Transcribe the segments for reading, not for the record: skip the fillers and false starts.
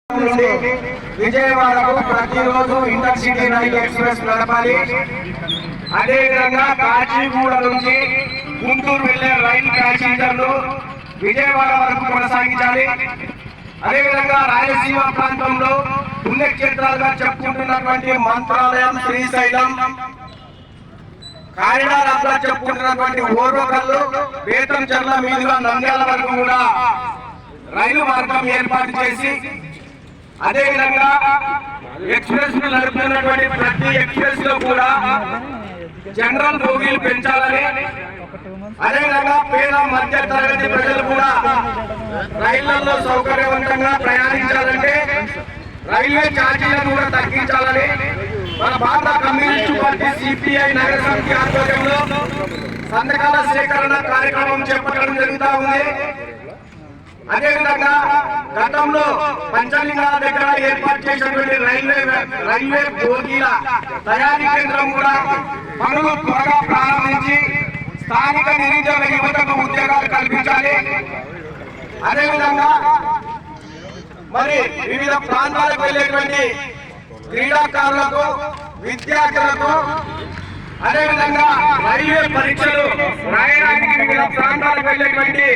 నుండి విజయవాడకు ప్రతిరోజు ఇంటర్సిటీ రైలు ఎక్స్ప్రెస్ నడపాలి. అదేవిధంగా కాచిగూడ నుంచి గుంటూరు వెళ్లే రైలు ప్యాసింజర్లు విజయవాడ వరకు కొనసాగించాలి. అదేవిధంగా రాయలసీమ ప్రాంతంలో పుణ్యక్షేత్రాలుగా చెప్పుకుంటున్నటువంటి మంత్రాలయం, శ్రీశైలం, కారిడార్ అంతా చెప్పుకుంటున్నటువంటి ఓర్వకల్లు, బేతంచెర్ల మీదుగా నంద్యాల వరకు కూడా రైలు మార్గం ఏర్పాటు చేసి, అదేవిధంగా ఎక్స్ప్రెస్ ను నడుపుతున్నటువంటి ప్రతి ఎక్స్ప్రెస్ లో కూడా జనరల్ బోగీలు పెంచాలని, అదేవిధంగా పేద మధ్య తరగతి ప్రజలు కూడా రైళ్లలో సౌకర్యవంతంగా ప్రయాణించాలంటే రైల్వే ఛార్జీలను కూడా తగ్గించాలని మన భారత కమ్యూనిస్టు పార్టీ సిపిఐ నగర సమితి ఆధ్వర్యంలో సంతకాల సేకరణ కార్యక్రమం చేపట్టడం జరుగుతూ ఉంది. అదేవిధంగా గతంలో పంచలింగాల దగ్గర ఏర్పాటు చేసినటువంటి రైల్వే బోగీల తయారీ కేంద్రం కూడా పనులు త్వరగా ప్రారంభించి స్థానిక నిరుద్యోగ యువతకు ఉద్యోగాలు కల్పించాలి. అదేవిధంగా మరి వివిధ ప్రాంతాలకు వెళ్ళేటువంటి క్రీడాకారులకు, విద్యార్థులకు, అదేవిధంగా రైల్వే పరీక్షలు రాయడానికి వివిధ ప్రాంతాలకు వెళ్ళేటువంటి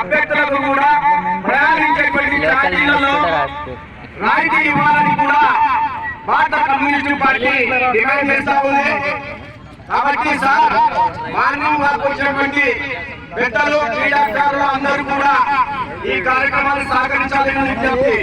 అభ్యర్థులకు కూడా ప్రయాణించేటువంటి ఛార్జీలలో రాయితీ ఇవ్వాలని కూడా భారత కమ్యూనిస్టు పార్టీ డిమాండ్ చేస్తా ఉంది. కాబట్టి సార్, మార్నింగ్ వాకు వచ్చినటువంటి పెద్దలు, క్రీడాకారులు అందరూ కూడా ఈ కార్యక్రమాన్ని సహకరించాలని విజ్ఞప్తి.